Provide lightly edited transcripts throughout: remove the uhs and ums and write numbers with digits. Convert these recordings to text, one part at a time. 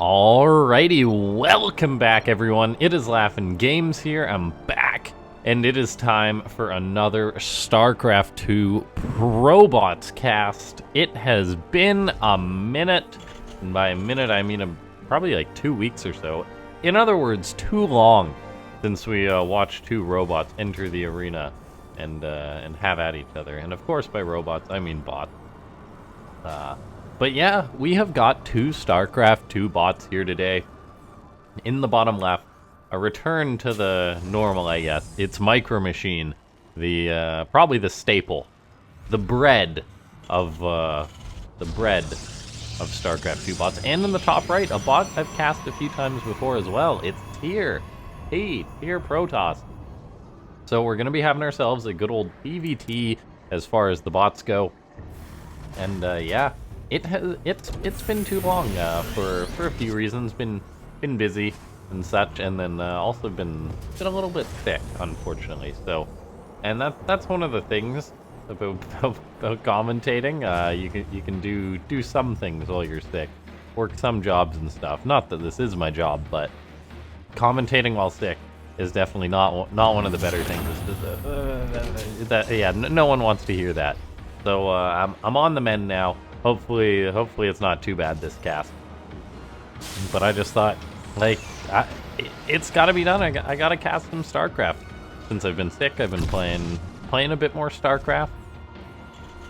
Alrighty, welcome back everyone. It is LaughNgamez here. I'm back, and it is time for another StarCraft 2 Robots cast. It has been a minute, and by a minute I mean probably like 2 weeks or so. In other words, too long since we watched two robots enter the arena and have at each other. And of course, by robots I mean bots. But yeah, we have got two StarCraft 2 bots here today. In the bottom left, a return to the normal, I guess. It's MicroMachine, the probably the staple, the bread of StarCraft 2 bots. And in the top right, a bot I've cast a few times before as well. It's Tyr. Hey, Tyr Protoss. So we're gonna be having ourselves a good old PvT as far as the bots go. And yeah. It's been too long for a few reasons. Been busy and such, and then also been a little bit sick, unfortunately. So, and that's one of the things about commentating. You can do some things while you're sick, work some jobs and stuff. Not that this is my job, but commentating while sick is definitely not one of the better things. Yeah, no one wants to hear that. So I'm on the mend now. Hopefully it's not too bad this cast. But I just thought, like, it's got to be done. I got to cast some StarCraft. Since I've been sick, I've been playing a bit more StarCraft.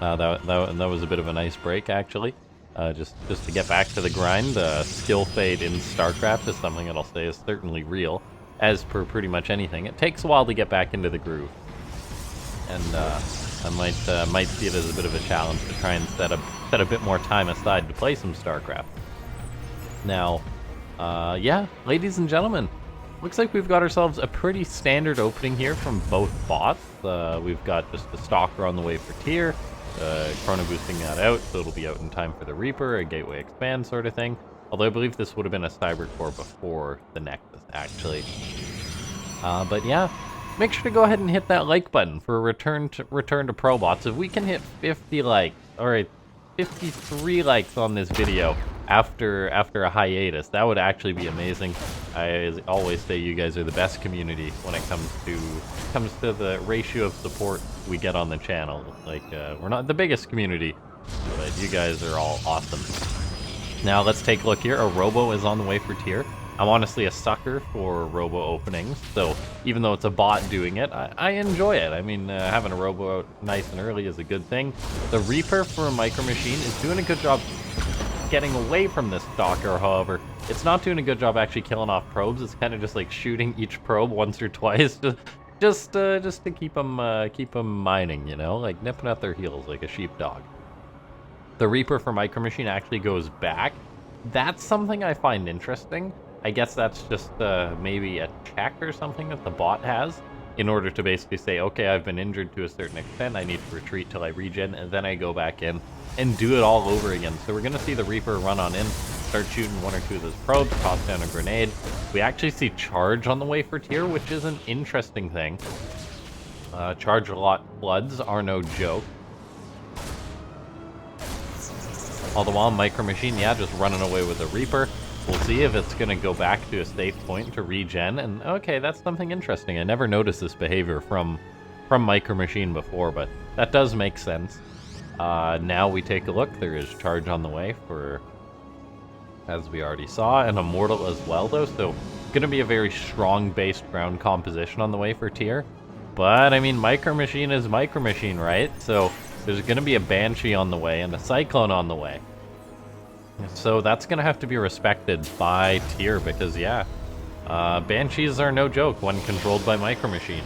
That was a bit of a nice break, actually. Just to get back to the grind. Skill fade in StarCraft is something that I'll say is certainly real, as per pretty much anything. It takes a while to get back into the groove, and I might see it as a bit of a challenge to try and set a bit more time aside to play some StarCraft. Now, yeah, ladies and gentlemen, looks like we've got ourselves a pretty standard opening here from both bots. We've got just a Stalker on the way for Tyr, chrono boosting that out, so it'll be out in time for the Reaper, a Gateway Expand sort of thing. Although I believe this would have been a Cyber Core before the Nexus, actually. But yeah. Make sure to go ahead and hit that like button for a return to Probots. If we can hit 50 likes, alright, 53 likes on this video after a hiatus, that would actually be amazing. I always say you guys are the best community when it comes to the ratio of support we get on the channel. Like, we're not the biggest community, but you guys are all awesome. Now let's take a look here. A Robo is on the way for Tyr. I'm honestly a sucker for robo openings, so even though it's a bot doing it, I enjoy it. I mean, having a robo out nice and early is a good thing. The Reaper for MicroMachine is doing a good job getting away from this Stalker, however. It's not doing a good job actually killing off probes. It's kind of just like shooting each probe once or twice, just to keep them mining, you know, like nipping at their heels like a sheepdog. The Reaper for MicroMachine actually goes back. That's something I find interesting. I guess that's just maybe a check or something that the bot has in order to basically say, okay, I've been injured to a certain extent, I need to retreat till I regen, and then I go back in and do it all over again. So we're going to see the Reaper run on in, start shooting one or two of those probes, toss down a grenade. We actually see charge on the way for Tyr, which is an interesting thing. Charge a lot floods are no joke. All the while, MicroMachine, yeah, just running away with the Reaper. We'll see if it's going to go back to a safe point to regen, and okay, that's something interesting. I never noticed this behavior from MicroMachine before, but that does make sense. Now we take a look. There is charge on the way for, as we already saw, an Immortal as well, though, so going to be a very strong-based ground composition on the way for Tyr. But, I mean, MicroMachine is MicroMachine, right? So there's going to be a Banshee on the way and a Cyclone on the way. So that's going to have to be respected by Tyr because, yeah, Banshees are no joke when controlled by MicroMachine.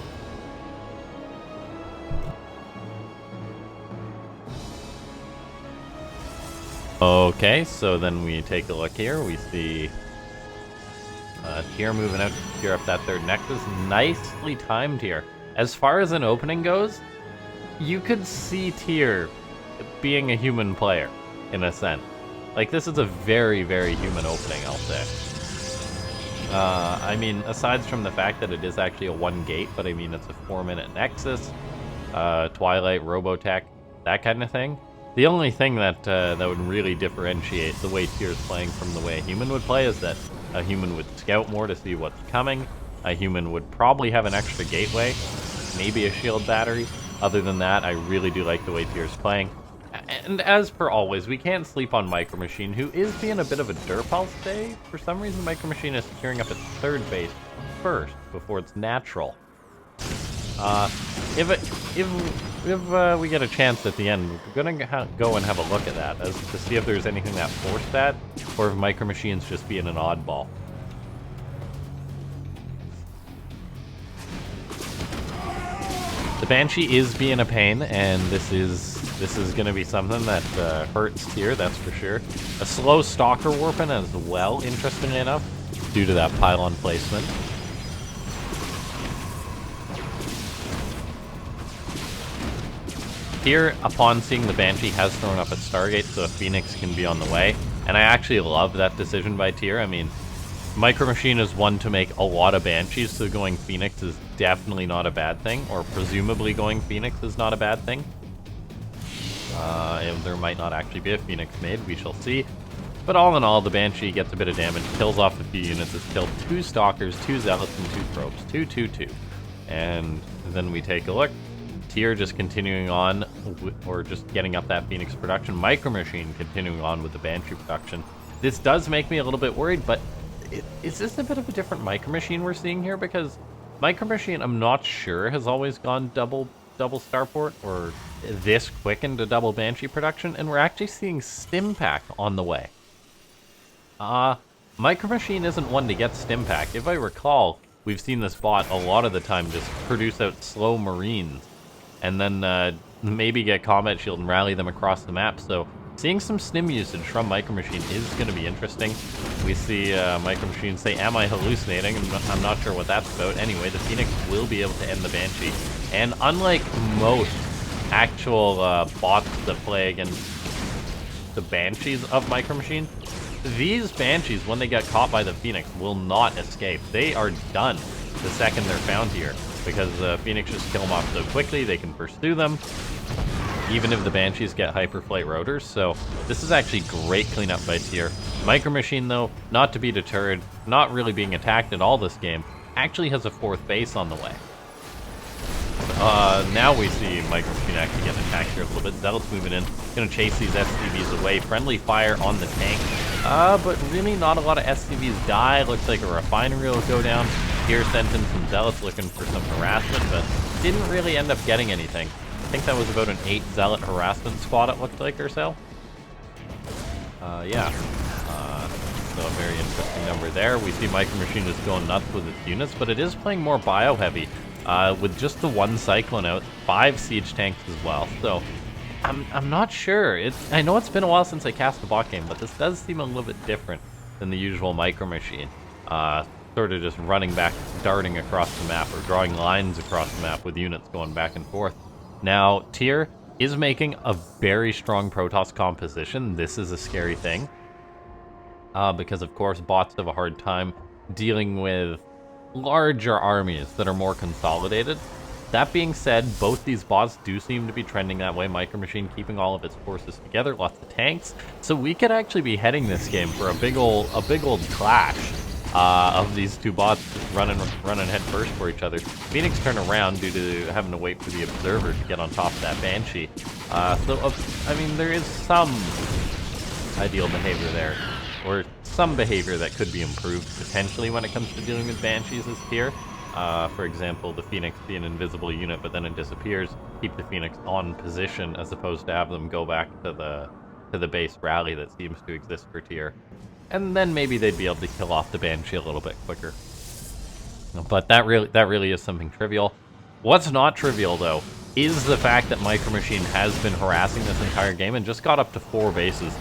Okay, so then we take a look here. We see Tyr moving out to clear up that third Nexus. Nicely timed here. As far as an opening goes, you could see Tyr being a human player, in a sense. Like, this is a very, very human opening, I'll say. I mean, aside from the fact that it is actually a 1 gate, but I mean, it's a 4-minute Nexus, Twilight, Robotech, that kind of thing. The only thing that that would really differentiate the way Tier's playing from the way a human would play is that a human would scout more to see what's coming. A human would probably have an extra gateway, maybe a shield battery. Other than that, I really do like the way Tier's playing. And as per always, we can't sleep on MicroMachine, who is being a bit of a derpal today. For some reason, MicroMachine is securing up its third base first, before it's natural. If we get a chance at the end, we're gonna go and have a look at that, as to see if there's anything that forced that, or if MicroMachine's just being an oddball. The Banshee is being a pain, and this is going to be something that hurts Tier, that's for sure. A slow Stalker Warping as well, interestingly enough, due to that pylon placement. Tier, upon seeing the Banshee, has thrown up its Stargate so a Phoenix can be on the way, and I actually love that decision by Tier. I mean, MicroMachine is one to make a lot of Banshees, so going Phoenix is definitely not a bad thing, or presumably going Phoenix is not a bad thing. There might not actually be a Phoenix made, we shall see. But all in all, the Banshee gets a bit of damage, kills off a few units, it's killed 2 Stalkers, 2 Zealots, and 2 Probes. 2, 2, 2. And then we take a look. Tier just continuing on, or just getting up that Phoenix production. MicroMachine continuing on with the Banshee production. This does make me a little bit worried, but is this a bit of a different MicroMachine we're seeing here? Because MicroMachine, I'm not sure, has always gone double starport, or this quick into double Banshee production, and we're actually seeing Stimpack on the way. MicroMachine isn't one to get Stimpack. If I recall, we've seen this bot a lot of the time just produce out slow Marines, and then maybe get Combat Shield and rally them across the map, so seeing some stim usage from MicroMachine is going to be interesting. We see MicroMachine say, am I hallucinating? I'm not sure what that's about. Anyway, the Phoenix will be able to end the Banshee. And unlike most actual bots that play against the Banshees of MicroMachine, these Banshees, when they get caught by the Phoenix, will not escape. They are done the second they're found here, because Phoenix just kill them off so quickly, they can pursue them, even if the Banshees get Hyperflight Rotors. So this is actually great cleanup by Tier. MicroMachine, though, not to be deterred, not really being attacked at all this game, actually has a 4th base on the way. Now we see MicroMachine actually getting attacked here a little bit. Zealot's moving in, gonna chase these SCVs away. Friendly fire on the tank, but really not a lot of SCVs die. Looks like a refinery will go down. Tier sent in some Zealots looking for some harassment, but didn't really end up getting anything. I think that was about an 8 Zealot harassment squad, it looked like, or so. Yeah. So a very interesting number there. We see MicroMachine is going nuts with its units, but it is playing more bio-heavy. With just the 1 Cyclone out, 5 Siege tanks as well. So I'm not sure. I know it's been a while since I cast the bot game, but this does seem a little bit different than the usual MicroMachine. Sort of just running back, darting across the map, or drawing lines across the map with units going back and forth. Now, Tier is making a very strong Protoss composition. This is a scary thing. Because, of course, bots have a hard time dealing with larger armies that are more consolidated. That being said, both these bots do seem to be trending that way. MicroMachine keeping all of its forces together, lots of tanks. So we could actually be heading this game for a big old clash of these 2 bots running head first for each other. Phoenix turn around due to having to wait for the Observer to get on top of that Banshee. I mean, there is some ideal behavior there, or some behavior that could be improved potentially when it comes to dealing with Banshees as Tier. For example, the Phoenix be an invisible unit, but then it disappears. Keep the Phoenix on position as opposed to have them go back to the base rally that seems to exist for Tier. And then maybe they'd be able to kill off the Banshee a little bit quicker. But that really is something trivial. What's not trivial, though, is the fact that MicroMachine has been harassing this entire game and just got up to 4 bases.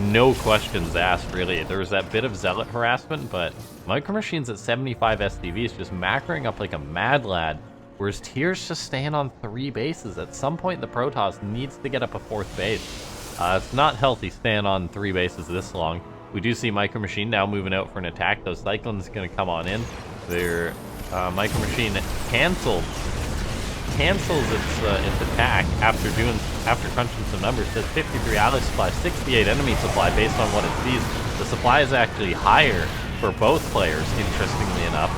No questions asked, really. There was that bit of Zealot harassment, but MicroMachine's at 75 SDVs, just macroing up like a mad lad, whereas Tier's just staying on 3 bases. At some point, the Protoss needs to get up a 4th base. It's not healthy staying on 3 bases this long. We do see MicroMachine now moving out for an attack. Those Cyclones going to come on in. Their MicroMachine canceled cancels its attack after crunching some numbers. It says 53 ally supply, 68 enemy supply based on what it sees. The supply is actually higher for both players, interestingly enough.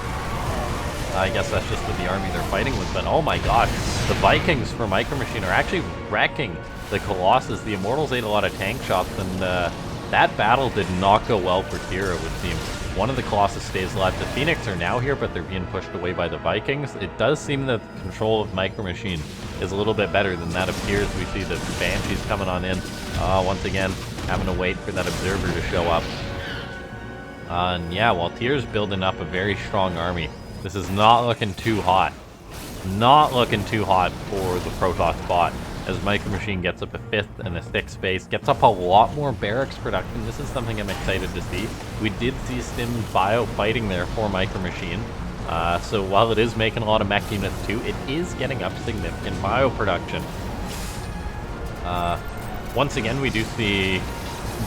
I guess that's just with the army they're fighting with, but oh my god, the Vikings for MicroMachine are actually wrecking the Colossus. The Immortals ate a lot of tank shots, and that battle did not go well for Tier, it would seem. One of the Colossus stays alive. The Phoenix are now here, but they're being pushed away by the Vikings. It does seem that the control of MicroMachine is a little bit better than that appears. We see the Banshees coming on in. Once again, having to wait for that Observer to show up. And yeah, while Tier's building up a very strong army, this is not looking too hot. Not looking too hot for the Protoss bot, as MicroMachine gets up a 5th and a 6th base, gets up a lot more barracks production. This is something I'm excited to see. We did see Stim's bio fighting there for MicroMachine. So while it is making a lot of mech units too, it is getting up significant bio production. Once again, we do see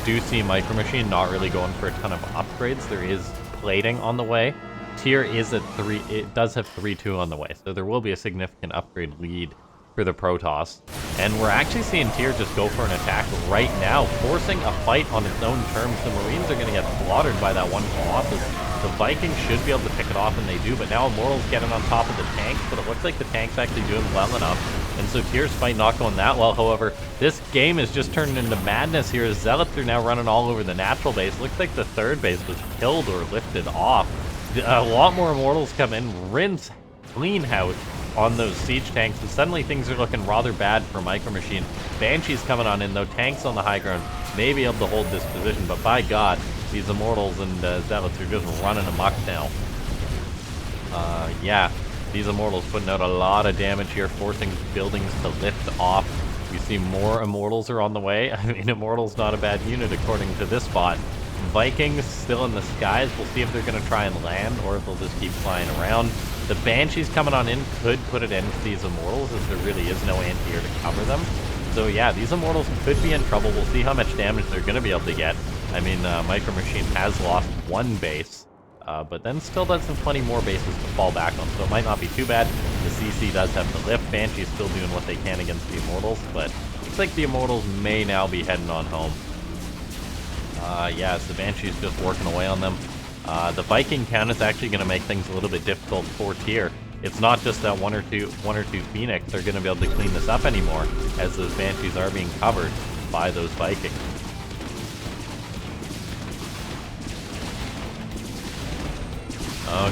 MicroMachine not really going for a ton of upgrades. There is plating on the way. Tier is at 3, it does have 3-2 on the way, so there will be a significant upgrade lead for the Protoss. And we're actually seeing Tier just go for an attack right now, forcing a fight on its own terms. The Marines are going to get slaughtered by that one Colossus. The Vikings should be able to pick it off, and they do, but now Immortals getting on top of the tanks, but it looks like the tank's actually doing well enough. And so Tier's fight not going that well. However, this game is just turning into madness here, as Zealots are now running all over the natural base. Looks like the 3rd base was killed or lifted off. A lot more Immortals come in, rinse clean house on those siege tanks, and suddenly things are looking rather bad for MicroMachine. Banshee's coming on in, though. Tanks on the high ground may be able to hold this position, but by god, these Immortals and Zealots are just running amok now. Yeah, these Immortals putting out a lot of damage here, forcing buildings to lift off. We see more Immortals are on the way. I mean, Immortals not a bad unit according to this bot. Vikings still in the skies. We'll see if they're going to try and land or if they'll just keep flying around. The Banshees coming on in could put it into these Immortals, as there really is no anti-air to cover them. So yeah, these Immortals could be in trouble. We'll see how much damage they're going to be able to get. I mean, MicroMachine has lost 1 base, but then still does have plenty more bases to fall back on, so it might not be too bad. The CC does have the lift. Banshee's still doing what they can against the Immortals, but looks like the Immortals may now be heading on home. Yeah, so the Banshee's just working away on them. The Viking count is actually going to make things a little bit difficult for Tier. It's not just that one or two Phoenix are going to be able to clean this up anymore, as those Banshees are being covered by those Vikings.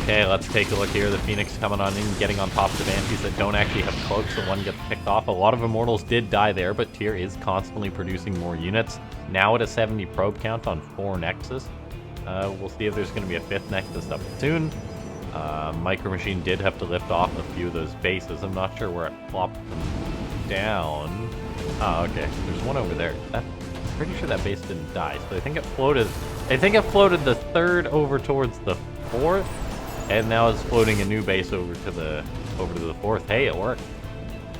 Okay, let's take a look here. The Phoenix coming on in, getting on top of the Banshees that don't actually have cloaks, so one gets picked off. A lot of Immortals did die there, but Tier is constantly producing more units. Now at a 70 probe count on 4 Nexus. We'll see if there's going to be a 5th Nexus up soon. MicroMachine did have to lift off a few of those bases. I'm not sure where it plopped them down. Oh, okay. There's one over there. I'm pretty sure that base didn't die. So I think it floated. I think it floated the 3rd over towards the 4th, and now it's floating a new base over to the 4th. Hey, it worked.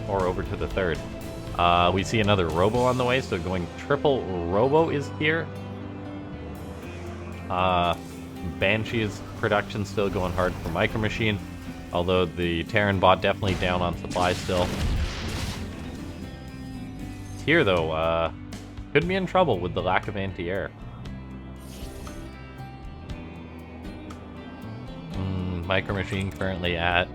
Or over to the 3rd. We see another Robo on the way, so going triple Robo is here. Banshee's production still going hard for MicroMachine, although the Terran bot definitely down on supply still. Tier, though, could be in trouble with the lack of anti-air. MicroMachine currently at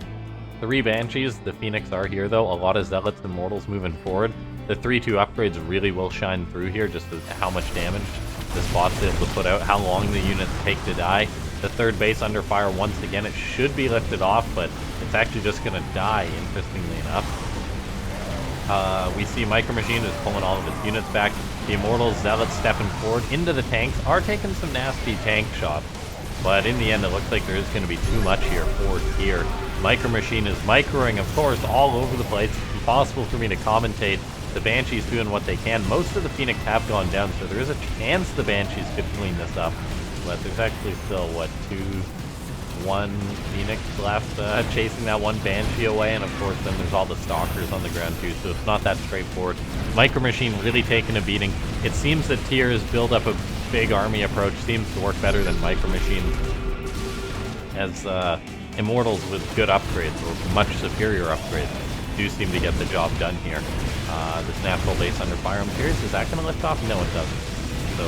3 Banshees. The Phoenix are here, though. A lot of Zealots and Immortals moving forward. The 3-2 upgrades really will shine through here, just as how much damage this bot's able to put out, how long the units take to die. The 3rd base under fire once again. It should be lifted off, but it's actually just going to die, interestingly enough. We see MicroMachine is pulling all of its units back. The Immortals, Zealots stepping forward into the tanks, are taking some nasty tank shots. But in the end, it looks like there is going to be too much here for Tier. MicroMachine is microing, of course, all over the place. It's impossible for me to commentate. The Banshees doing what they can. Most of the Phoenix have gone down, so there is a chance the Banshees could clean this up. But there's actually still, what, 1 Phoenix left chasing that 1 Banshee away. And of course, then there's all the Stalkers on the ground too, so it's not that straightforward. MicroMachine really taking a beating. It seems that Tier's build up a big army approach seems to work better than MicroMachine, as Immortals with good upgrades, or much superior upgrades, do seem to get the job done here. This natural base under fire, I'm curious, is that going to lift off? No, it doesn't. So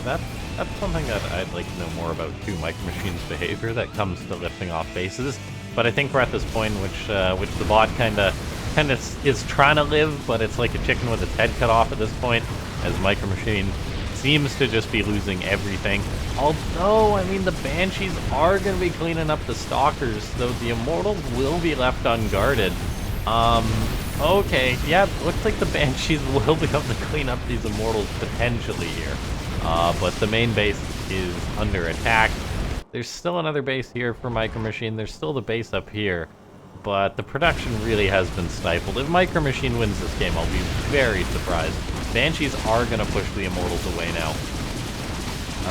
that's something that I'd like to know more about too, MicroMachine's behavior that comes to lifting off bases. But I think we're at this point which the bot kind of is trying to live, but it's like a chicken with its head cut off at this point, as MicroMachine seems to just be losing everything. Although, I mean, the Banshees are going to be cleaning up the Stalkers, so the Immortals will be left unguarded. Okay, yeah, looks like the Banshees will be able to clean up these Immortals potentially here. But the main base is under attack. There's still another base here for MicroMachine. There's still the base up here. But the production really has been stifled. If MicroMachine wins this game, I'll be very surprised. Banshees are going to push the Immortals away now.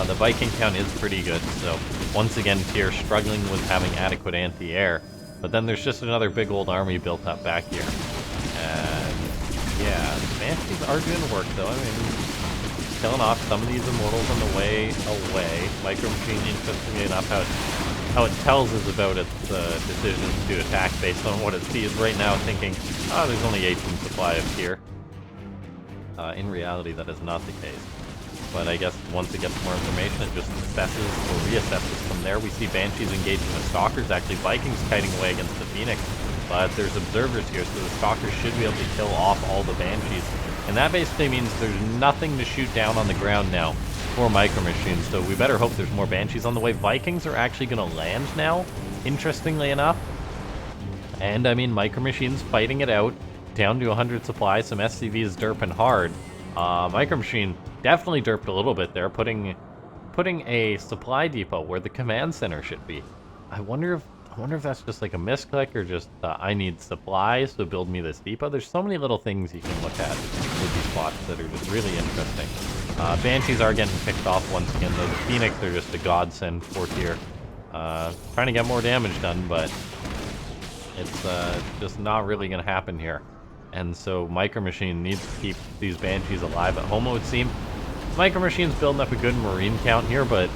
The Viking count is pretty good, so once again, Tyr struggling with having adequate anti-air. But then there's just another big old army built up back here. And yeah, the Banshees are doing work though. I mean, killing off some of these Immortals on the way away. MicroMachine, interestingly enough, how it tells us about its decisions to attack based on what it sees right now, thinking, oh, there's only 18 supply of Tyr. In reality, that is not the case. But I guess once it gets more information, it just assesses or reassesses from there. We see Banshees engaging the Stalkers, actually Vikings kiting away against the Phoenix. But there's observers here, so the Stalkers should be able to kill off all the Banshees. And that basically means there's nothing to shoot down on the ground now for MicroMachine, so we better hope there's more Banshees on the way. Vikings are actually going to land now, interestingly enough. And I mean, MicroMachine's fighting it out, down to 100 supply, some SCVs derping hard. MicroMachine definitely derped a little bit there, putting a supply depot where the command center should be. I wonder if that's just like a misclick or just I need supplies, so build me this depot. There's so many little things you can look at with these spots that are just really interesting. Banshees are getting picked off once again, though. The Phoenix are just a godsend for Tyr. Trying to get more damage done, but it's just not really going to happen here. And so MicroMachine needs to keep these Banshees alive at home, it would seem. MicroMachine's building up a good Marine count here, but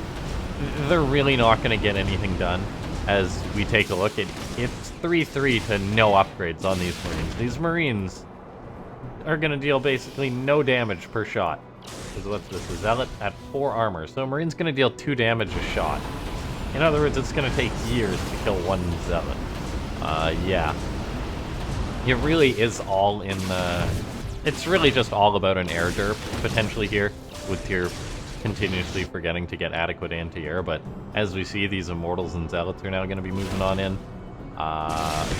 they're really not going to get anything done. As we take a look at it's 3-3 to no upgrades on these Marines. These Marines are going to deal basically no damage per shot. Because what's this? A Zealot at 4 armor. So a Marine's going to deal 2 damage a shot. In other words, it's going to take years to kill 1 Zealot. Yeah. It really is all in it's really just all about an air derp, potentially here, with Tyr continuously forgetting to get adequate anti-air, but as we see, these Immortals and Zealots are now going to be moving on in.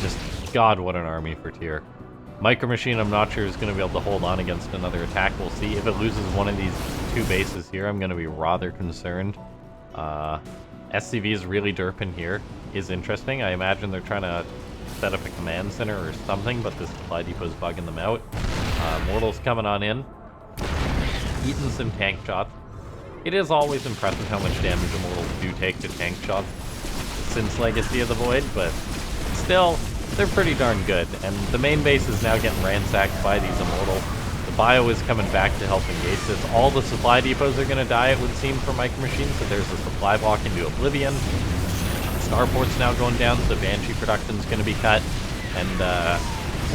Just, God, what an army for Tyr. MicroMachine, I'm not sure, is going to be able to hold on against another attack. We'll see. If it loses one of these 2 bases here, I'm going to be rather concerned. SCV's really derping here is interesting. I imagine they're trying to set up a command center or something, but this supply depot's bugging them out. Mortals coming on in, eating some tank shots. It is always impressive how much damage Immortals do take to tank shots since Legacy of the Void, but still, they're pretty darn good. And the main base is now getting ransacked by these Immortals. The bio is coming back to help engage this. All the supply depots are going to die, it would seem, for MicroMachine, so there's a supply block into Oblivion. Starport's now going down, so Banshee production's going to be cut. And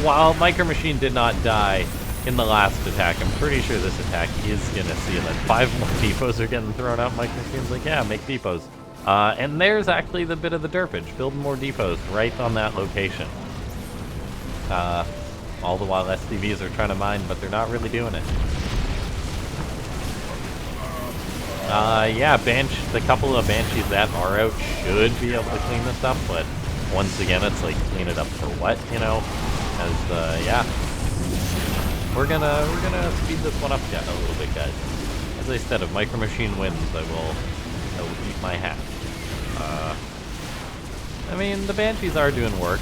while MicroMachine did not die in the last attack, I'm pretty sure this attack is going to seal it. 5 more depots are getting thrown out. MicroMachine's like, yeah, make depots. And there's actually the bit of the derpage. Build more depots right on that location. All the while SCVs are trying to mine, but they're not really doing it. Yeah, the couple of Banshees that are out should be able to clean this up, but once again, it's like, clean it up for what, you know? As, yeah. We're gonna speed this one up yet a little bit, guys. As I said, if MicroMachine wins, I will eat my hat. I mean, the Banshees are doing work.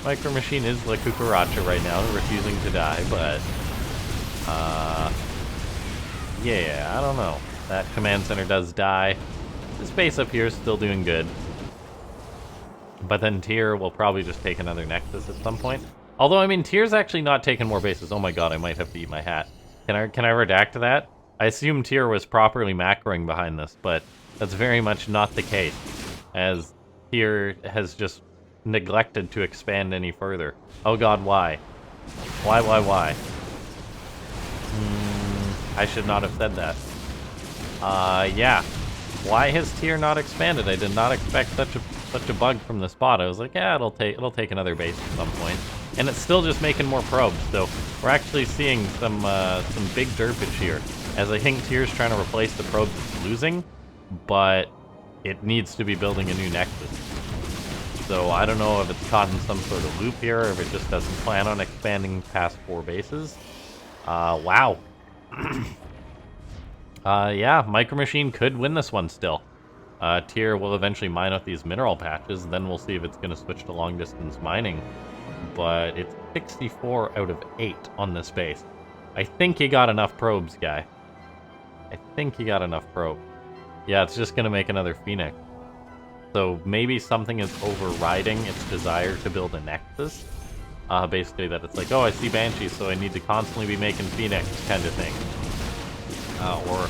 MicroMachine is La Cucaracha right now, refusing to die, but, yeah, I don't know. That command center does die. This base up here is still doing good. But then Tyr will probably just take another Nexus at some point. Although, I mean, Tyr's actually not taking more bases. Oh my god, I might have to eat my hat. Can I redact that? I assume Tyr was properly macroing behind this, but that's very much not the case. As Tyr has just neglected to expand any further. Oh god, why? Why? I should not have said that. Yeah. Why has tier not expanded? I did not expect such a bug from the spot. I was like, yeah, it'll take another base at some point. And it's still just making more probes, so we're actually seeing some big derpage here. As I think tier's trying to replace the probes it's losing, but it needs to be building a new nexus. So I don't know if it's caught in some sort of loop here, or if it just doesn't plan on expanding past 4 bases. Wow. Yeah, MicroMachine could win this one still. Tier will eventually mine out these mineral patches, then we'll see if it's going to switch to long-distance mining. But it's 64 out of 8 on this base. I think he got enough probes, guy. I think he got enough probes. Yeah, it's just going to make another Phoenix. So maybe something is overriding its desire to build a Nexus. Basically that it's like, oh, I see Banshees, so I need to constantly be making Phoenix kind of thing. Or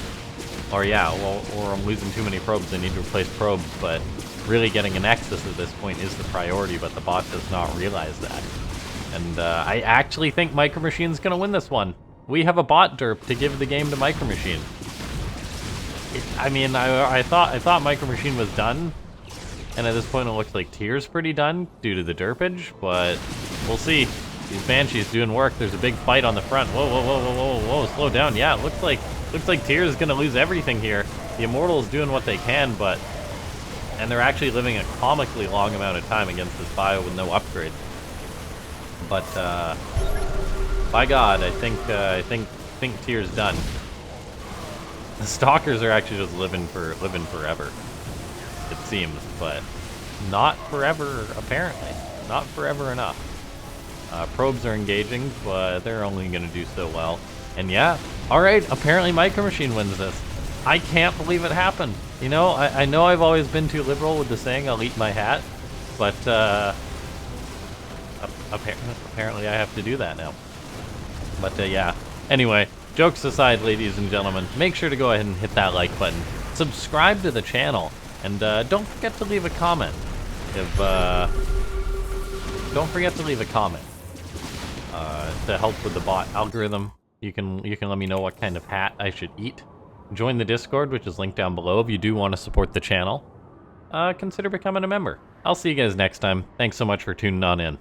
I'm losing too many probes, I need to replace probes, but really getting a Nexus at this point is the priority, but the bot does not realize that. And I actually think MicroMachine's gonna win this one. We have a bot derp to give the game to MicroMachine. I mean, I thought MicroMachine was done, and at this point it looks like Tier's pretty done due to the derpage, but we'll see. These Banshees doing work. There's a big fight on the front. Whoa, slow down. Yeah, it looks like Tier's gonna lose everything here. The Immortal's doing what they can, and they're actually living a comically long amount of time against this bio with no upgrades. But by God, I think Tier's done. The Stalkers are actually just living forever, it seems, but not forever apparently. Not forever enough. Probes are engaging, but they're only going to do so well. And yeah, alright, apparently MicroMachine wins this. I can't believe it happened. You know, I know I've always been too liberal with the saying, I'll eat my hat, but apparently I have to do that now. But yeah, anyway, jokes aside, ladies and gentlemen, make sure to go ahead and hit that like button. Subscribe to the channel, and don't forget to leave a comment. Don't forget to leave a comment to help with the bot algorithm. You can let me know what kind of hat I should eat. Join the Discord, which is linked down below if you do want to support the channel. Consider becoming a member. I'll see you guys next time. Thanks so much for tuning on in.